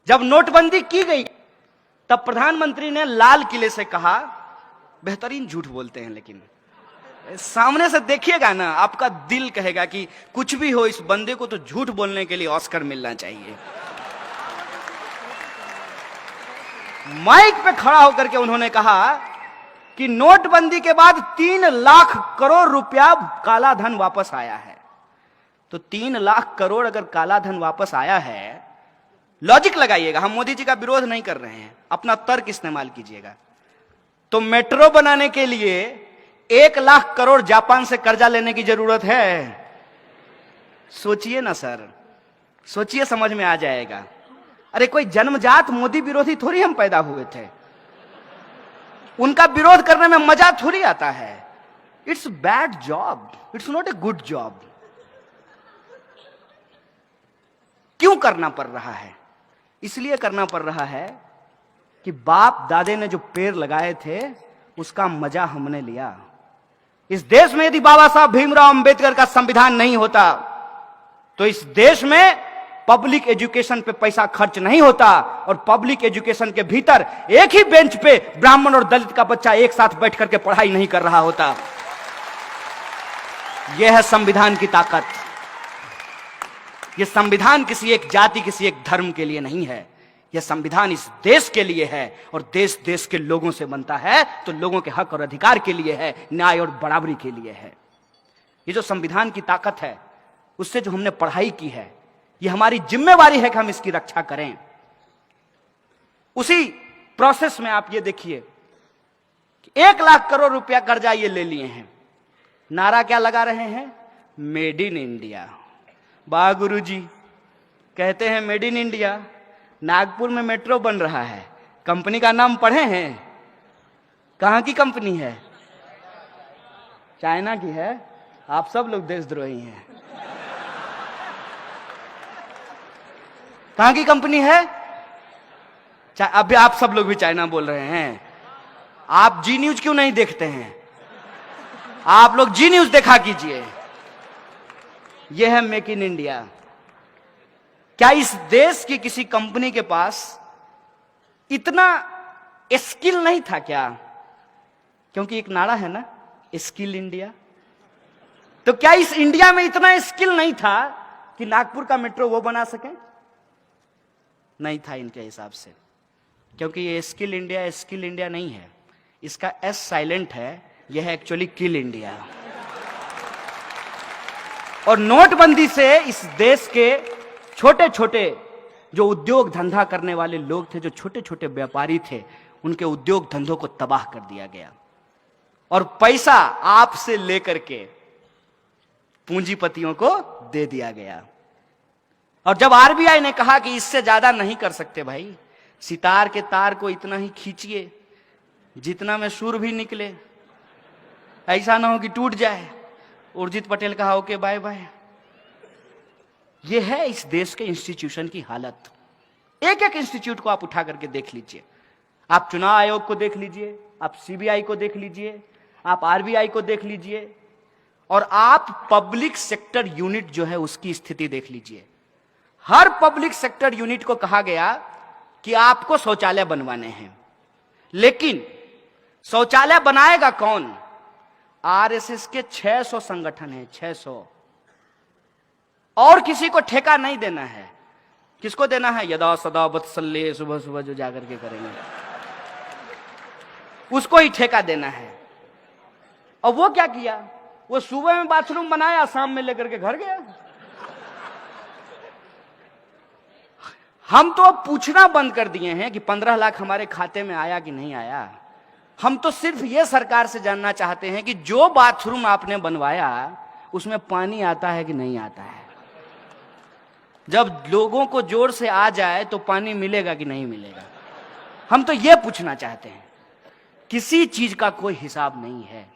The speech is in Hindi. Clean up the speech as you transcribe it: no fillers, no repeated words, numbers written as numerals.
जब नोटबंदी की गई तब प्रधानमंत्री ने लाल किले से कहा, बेहतरीन झूठ बोलते हैं लेकिन सामने से देखिएगा ना, आपका दिल कहेगा कि कुछ भी हो, इस बंदे को तो झूठ बोलने के लिए ऑस्कर मिलना चाहिए। माइक पे खड़ा होकर के उन्होंने कहा कि नोटबंदी के बाद 3 लाख करोड़ रुपया काला धन वापस आया है। तो 3 लाख करोड़ अगर काला धन वापस आया है, लॉजिक लगाइएगा, हम मोदी जी का विरोध नहीं कर रहे हैं, अपना तर्क इस्तेमाल कीजिएगा। तो मेट्रो बनाने के लिए 1 लाख करोड़ जापान से कर्जा लेने की जरूरत है? सोचिए ना सर, सोचिए, समझ में आ जाएगा। अरे कोई जन्मजात मोदी विरोधी थोड़ी हम पैदा हुए थे, उनका विरोध करने में मजा थोड़ी आता है। It's bad job, it's not a good job. क्यों करना पड़ रहा है? इसलिए करना पड़ रहा है कि बाप दादे ने जो पेड़ लगाए थे उसका मजा हमने लिया। इस देश में यदि बाबा साहब भीमराव अंबेडकर का संविधान नहीं होता तो इस देश में पब्लिक एजुकेशन पे पैसा खर्च नहीं होता, और पब्लिक एजुकेशन के भीतर एक ही बेंच पे ब्राह्मण और दलित का बच्चा एक साथ बैठ करके पढ़ाई नहीं कर रहा होता। यह है संविधान की ताकत। यह संविधान किसी एक जाति, किसी एक धर्म के लिए नहीं है, यह संविधान इस देश के लिए है, और देश देश के लोगों से बनता है तो लोगों के हक और अधिकार के लिए है, न्याय और बराबरी के लिए है। ये जो संविधान की ताकत है, उससे जो हमने पढ़ाई की है, ये हमारी जिम्मेवारी है कि हम इसकी रक्षा करें। उसी प्रोसेस में आप ये देखिए कि 1 लाख करोड़ रुपया कर्जा ये ले लिए हैं। नारा क्या लगा रहे हैं? Made in India. वाह गुरुजी, कहते हैं मेड इन इंडिया। नागपुर में मेट्रो बन रहा है, कंपनी का नाम पढ़े हैं? कहां की कंपनी है? चाइना की है। आप सब लोग देशद्रोही हैं। कहां की कंपनी है? अभी आप सब लोग भी चाइना बोल रहे हैं। आप जी न्यूज क्यों नहीं देखते हैं? आप लोग जी न्यूज देखा कीजिए। यह है मेक इन इंडिया। क्या इस देश की किसी कंपनी के पास इतना स्किल नहीं था क्या? क्योंकि एक नारा है ना, स्किल इंडिया। तो क्या इस इंडिया में इतना स्किल नहीं था कि नागपुर का मेट्रो वो बना सके? नहीं था इनके हिसाब से, क्योंकि ये स्किल इंडिया नहीं है, इसका एस साइलेंट है, यह है एक्चुअली किल इंडिया। और नोटबंदी से इस देश के छोटे छोटे जो उद्योग धंधा करने वाले लोग थे, जो छोटे छोटे व्यापारी थे, उनके उद्योग धंधों को तबाह कर दिया गया, और पैसा आपसे लेकर के पूंजीपतियों को दे दिया गया। और जब आरबीआई ने कहा कि इससे ज्यादा नहीं कर सकते भाई, सितार के तार को इतना ही खींचिए जितना में सुर भी निकले, ऐसा ना हो कि टूट जाए। उर्जित पटेल कहा ओके बाय बाय। यह है इस देश के इंस्टीट्यूशन की हालत। एक एक इंस्टीट्यूट को आप उठा करके देख लीजिए। आप चुनाव आयोग को देख लीजिए, आप सीबीआई को देख लीजिए, आप आरबीआई को देख लीजिए, और आप पब्लिक सेक्टर यूनिट जो है उसकी स्थिति देख लीजिए। हर पब्लिक सेक्टर यूनिट को कहा गया कि आपको शौचालय बनवाने हैं, लेकिन शौचालय बनाएगा कौन? आरएसएस के 600 संगठन हैं, 600, और किसी को ठेका नहीं देना है। किसको देना है? यदा सदा वत्सल्य, सुबह सुबह जो जाकर के करेंगे उसको ही ठेका देना है। और वो क्या किया? वो सुबह में बाथरूम बनाया, शाम में लेकर के घर गया। हम तो अब पूछना बंद कर दिए हैं कि 15 लाख हमारे खाते में आया कि नहीं आया। हम तो सिर्फ ये सरकार से जानना चाहते हैं कि जो बाथरूम आपने बनवाया उसमें पानी आता है कि नहीं आता है। जब लोगों को जोर से आ जाए तो पानी मिलेगा कि नहीं मिलेगा। हम तो ये पूछना चाहते हैं। किसी चीज का कोई हिसाब नहीं है।